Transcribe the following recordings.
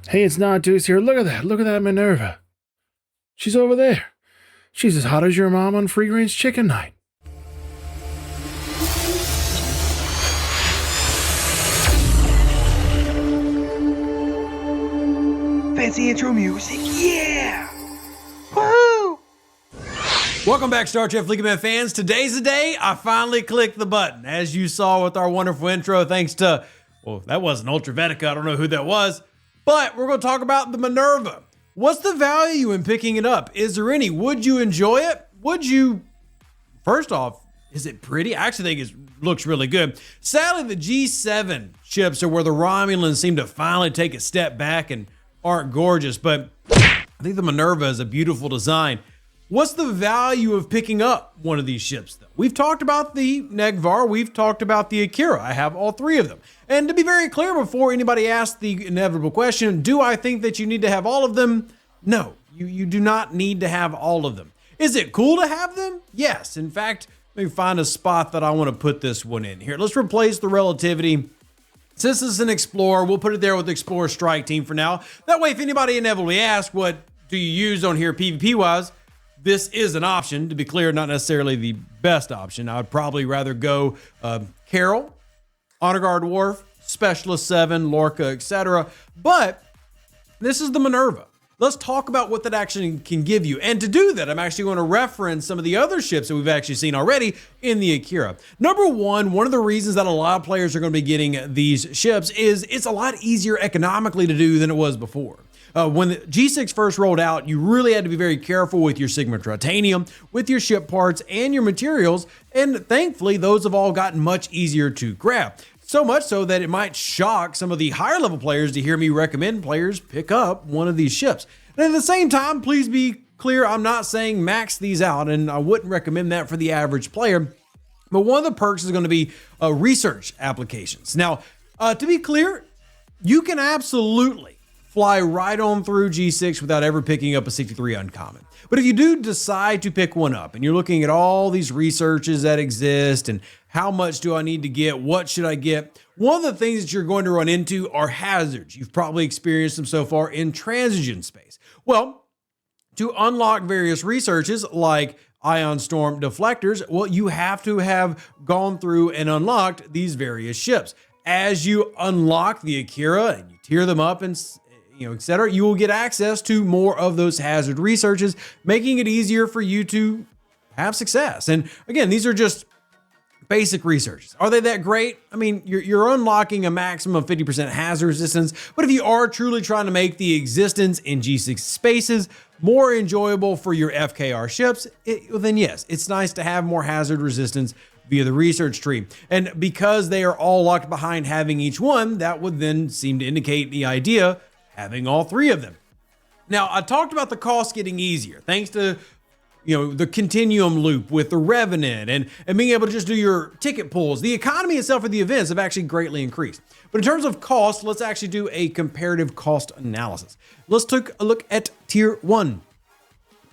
Hey, it's not Deuce here. Look at that. Look at that Minerva. She's over there. She's as hot as your mom on free-range chicken night. Fancy intro music, yeah! Woohoo! Welcome back, Star Trek Fleet Command fans. Today's the day I finally clicked the button. As you saw with our wonderful intro, thanks to, well, that wasn't Ultravetica. I don't know who that was. But we're going to talk about the Minerva. What's the value in picking it up? Is there any? Would you enjoy it? Would you? First off, is it pretty? I actually think it looks really good. Sadly, the G7 ships are where the Romulans seem to finally take a step back and aren't gorgeous. But I think the Minerva is a beautiful design. What's the value of picking up one of these ships, though? We've talked about the Negvar. We've talked about the Akira. I have all three of them. And to be very clear, before anybody asks the inevitable question, do I think that you need to have all of them? No, you do not need to have all of them. Is it cool to have them? Yes. In fact, let me find a spot that I want to put this one in here. Let's replace the relativity. Since this is an Explorer, we'll put it there with the Explorer Strike Team for now. That way, if anybody inevitably asks, what do you use on here PvP-wise? This is an option. To be clear, not necessarily the best option. I would probably rather go Carol, Honor Guard Worf, Specialist 7, Lorca, etc. But this is the Minerva. Let's talk about what that actually can give you. And to do that, I'm actually going to reference some of the other ships that we've actually seen already in the Akira. Number one of the reasons that a lot of players are going to be getting these ships is it's a lot easier economically to do than it was before. When the G6 first rolled out, you really had to be very careful with your Sigma Titanium, with your ship parts, and your materials, and thankfully, those have all gotten much easier to grab. So much so that it might shock some of the higher level players to hear me recommend players pick up one of these ships. And at the same time, please be clear, I'm not saying max these out, and I wouldn't recommend that for the average player. But one of the perks is going to be research applications. Now, to be clear, you can absolutely fly right on through G6 without ever picking up a 63 Uncommon. But if you do decide to pick one up and you're looking at all these researches that exist and how much do I need to get, what should I get, one of the things that you're going to run into are hazards. You've probably experienced them so far in transition space. Well, to unlock various researches like ion storm deflectors, well, you have to have gone through and unlocked these various ships. As you unlock the Akira and you tear them up and etc., you will get access to more of those hazard researches, making it easier for you to have success. And again, these are just basic researches. Are they that great? I mean, you're unlocking a maximum of 50% hazard resistance, but if you are truly trying to make the existence in G6 spaces more enjoyable for your FKR ships, then yes, it's nice to have more hazard resistance via the research tree. And because they are all locked behind having each one, that would then seem to indicate the idea having all three of them. Now, I talked about the cost getting easier thanks to the continuum loop with the Revenant and being able to just do your ticket pulls. The economy itself of the events have actually greatly increased. But in terms of cost, let's actually do a comparative cost analysis. Let's take a look at tier 1.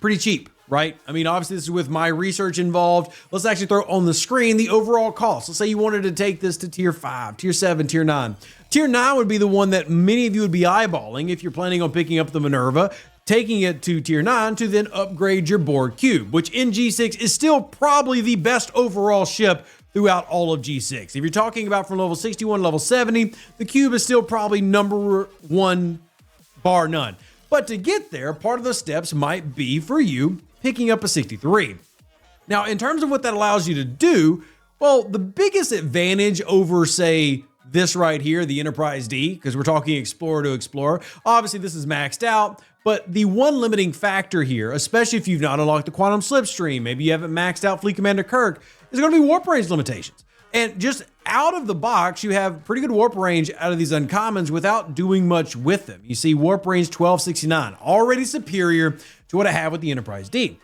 Pretty cheap, right? I mean, obviously this is with my research involved. Let's actually throw on the screen the overall cost. Let's say you wanted to take this to tier 5, tier 7, tier 9. Tier 9 would be the one that many of you would be eyeballing if you're planning on picking up the Minerva, taking it to tier 9 to then upgrade your Borg Cube, which in G6 is still probably the best overall ship throughout all of G6. If you're talking about from level 61 to level 70, the Cube is still probably number one, bar none. But to get there, part of the steps might be for you picking up a 63. Now, in terms of what that allows you to do, well, the biggest advantage over, say, this right here, the Enterprise D, because we're talking Explorer to Explorer. Obviously, this is maxed out, but the one limiting factor here, especially if you've not unlocked the Quantum Slipstream, maybe you haven't maxed out Fleet Commander Kirk, is going to be warp range limitations. And just out of the box, you have pretty good warp range out of these uncommons without doing much with them. You see warp range 1269, already superior to what I have with the Enterprise D.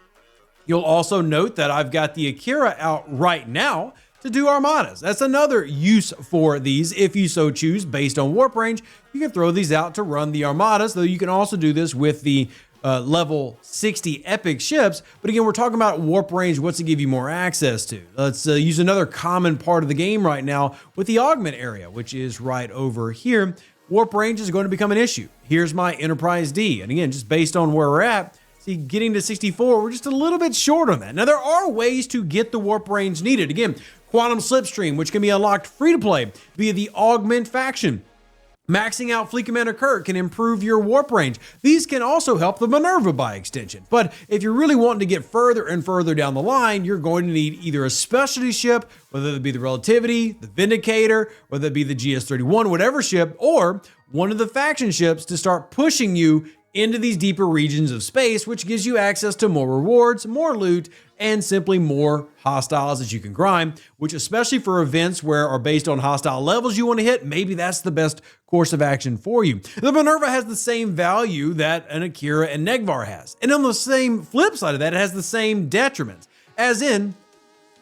You'll also note that I've got the Akira out right now to do armadas. That's another use for these. If you so choose, based on warp range, you can throw these out to run the armadas, though you can also do this with the level 60 epic ships. But again, we're talking about warp range. What's it give you more access to? Let's use another common part of the game right now with the augment area, which is right over here warp range is going to become an issue. Here's my Enterprise D. And again, just based on where we're at, see, getting to 64, we're just a little bit short on that. Now, there are ways to get the warp range needed. Again, Quantum Slipstream, which can be unlocked free to play via the Augment faction. Maxing out Fleet Commander Kirk can improve your warp range. These can also help the Minerva by extension. But if you're really wanting to get further and further down the line, you're going to need either a specialty ship, whether it be the Relativity, the Vindicator, whether it be the GS-31, whatever ship, or one of the faction ships to start pushing you into these deeper regions of space, which gives you access to more rewards, more loot, and simply more hostiles that you can grind, which especially for events where are based on hostile levels you want to hit, maybe that's the best course of action for you. The Minerva has the same value that an Akira and Negvar has. And on the same flip side of that, it has the same detriments, as in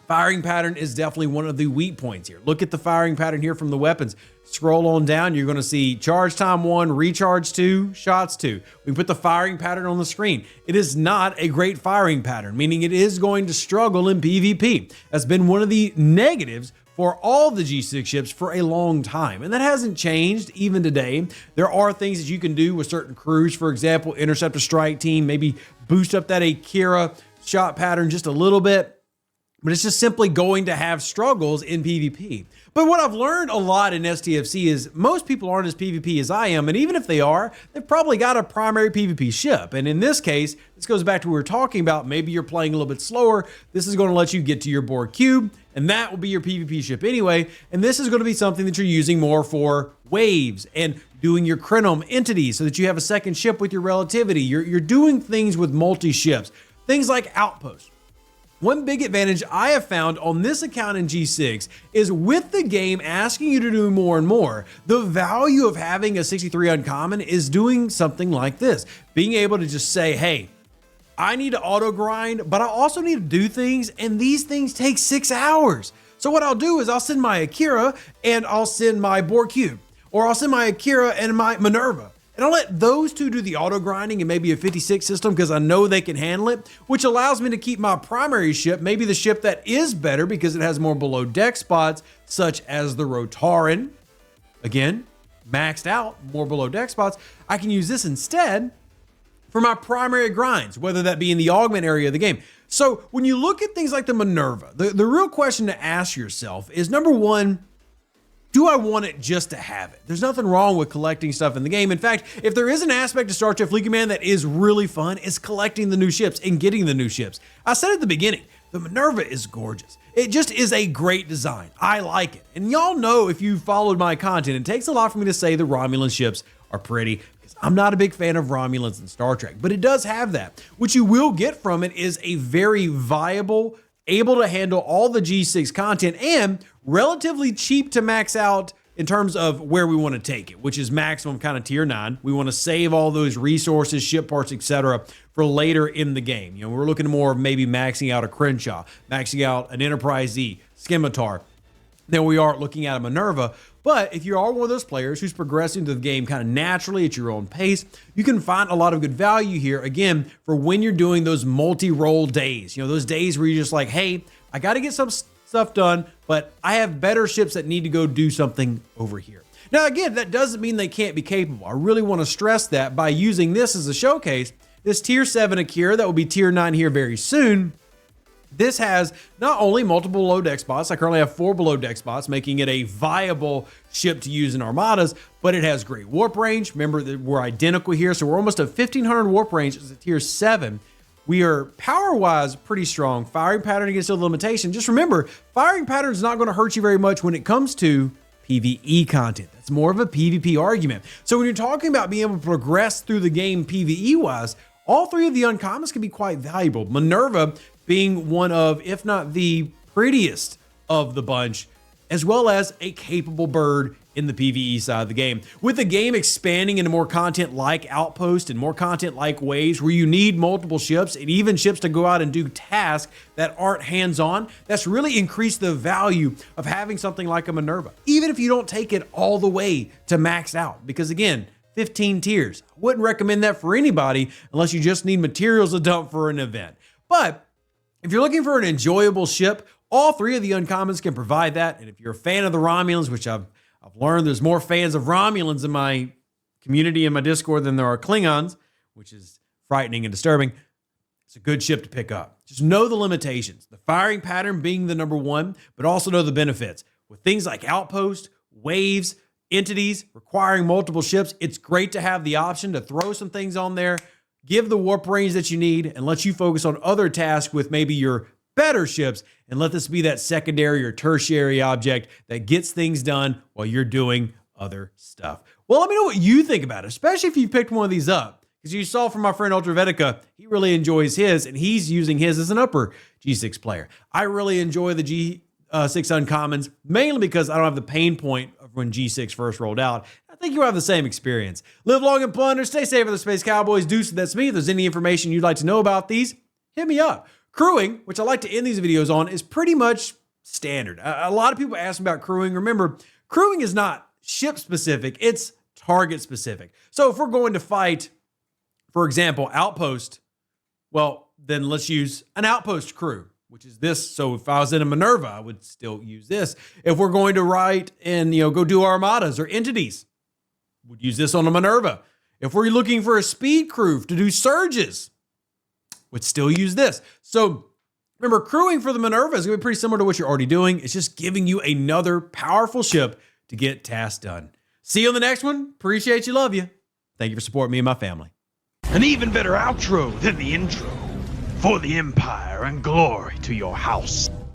firing pattern is definitely one of the weak points here. Look at the firing pattern here from the weapons. Scroll on down, you're going to see charge time 1, recharge 2, shots 2. We put the firing pattern on the screen. It is not a great firing pattern, meaning it is going to struggle in PvP. That's been one of the negatives for all the G6 ships for a long time, and that hasn't changed even today. There are things that you can do with certain crews, for example, intercept a strike team, maybe boost up that Akira shot pattern just a little bit, but it's just simply going to have struggles in PvP. But what I've learned a lot in STFC is most people aren't as PvP as I am, and even if they are, they've probably got a primary PvP ship. And in this case, this goes back to what we were talking about. Maybe you're playing a little bit slower. This is going to let you get to your Borg cube, and that will be your PvP ship anyway. And this is going to be something that you're using more for waves and doing your Krenom entities so that you have a second ship with your Relativity. You're doing things with multi-ships, things like outposts. One big advantage I have found on this account in G6 is with the game asking you to do more and more, the value of having a 63 Uncommon is doing something like this. Being able to just say, hey, I need to auto grind, but I also need to do things, and these things take 6 hours. So what I'll do is I'll send my Akira and I'll send my Borg Cube, or I'll send my Akira and my Minerva. And I'll let those two do the auto grinding and maybe a 56 system because I know they can handle it, which allows me to keep my primary ship, maybe the ship that is better because it has more below deck spots, such as the Rotaran. Again, maxed out, more below deck spots. I can use this instead for my primary grinds, whether that be in the augment area of the game. So when you look at things like the Minerva, the real question to ask yourself is, number one, do I want it just to have it? There's nothing wrong with collecting stuff in the game. In fact, if there is an aspect of Star Trek Fleet Command that is really fun, it's collecting the new ships and getting the new ships. I said at the beginning, the Minerva is gorgeous. It just is a great design. I like it. And y'all know if you've followed my content, it takes a lot for me to say the Romulan ships are pretty, because I'm not a big fan of Romulans in Star Trek, but it does have that. What you will get from it is a very viable, able to handle all the G6 content, and relatively cheap to max out in terms of where we want to take it, which is maximum kind of tier 9. We want to save all those resources, ship parts, etc. for later in the game. You know, we're looking more of maybe maxing out a Crenshaw, maxing out an Enterprise Z, Scimitar, than we are looking at a Minerva. But if you are one of those players who's progressing through the game kind of naturally at your own pace, you can find a lot of good value here, again, for when you're doing those multi-role days. You know, those days where you're just like, hey, I got to get some stuff done, but I have better ships that need to go do something over here. Now, again, that doesn't mean they can't be capable. I really want to stress that by using this as a showcase. This tier 7 Akira, that will be tier 9 here very soon. This has not only multiple below deck spots, I currently have 4 below deck spots, making it a viable ship to use in armadas, but it has great warp range. Remember that we're identical here, so we're almost at 1500 warp range as a tier 7. We are power-wise pretty strong. Firing pattern against the limitation. Just remember, firing pattern is not going to hurt you very much when it comes to PvE content. That's more of a PvP argument. So when you're talking about being able to progress through the game PvE-wise, all 3 of the uncommons can be quite valuable. Minerva being one of, if not the prettiest of the bunch, as well as a capable bird in the PvE side of the game. With the game expanding into more content like Outpost and more content like Waves, where you need multiple ships and even ships to go out and do tasks that aren't hands-on, that's really increased the value of having something like a Minerva, even if you don't take it all the way to max out. Because again, 15 tiers. I wouldn't recommend that for anybody unless you just need materials to dump for an event. But if you're looking for an enjoyable ship, all 3 of the uncommons can provide that. And if you're a fan of the Romulans, which I've I've learned there's more fans of Romulans in my community in my Discord than there are Klingons, which is frightening and disturbing. It's a good ship to pick up. Just know the limitations, the firing pattern being the number one, but also know the benefits. With things like outposts, waves, entities requiring multiple ships, it's great to have the option to throw some things on there, give the warp range that you need, and let you focus on other tasks with maybe your better ships, and let this be that secondary or tertiary object that gets things done while you're doing other stuff. Well, let me know what you think about it, especially if you picked one of these up. Because you saw from my friend Ultravetica, he really enjoys his, and he's using his as an upper G6 player. I really enjoy the G6 Uncommons, mainly because I don't have the pain point of when G6 first rolled out. I think you'll have the same experience. Live long and plunder, stay safe for the Space Cowboys. Deuce, that's me. If there's any information you'd like to know about these, hit me up. Crewing, which I like to end these videos on, is pretty much standard. A lot of people ask about crewing. Remember, crewing is not ship specific, it's target specific. So if we're going to fight, for example, outpost, well, then let's use an outpost crew, which is this. So if I was in a Minerva, I would still use this. If we're going to write and, go do armadas or entities, would use this on a Minerva. If we're looking for a speed crew to do surges, would still use this. So remember, crewing for the Minerva is going to be pretty similar to what you're already doing. It's just giving you another powerful ship to get tasks done. See you on the next one. Appreciate you. Love you. Thank you for supporting me and my family. An even better outro than the intro. For the Empire and glory to your house.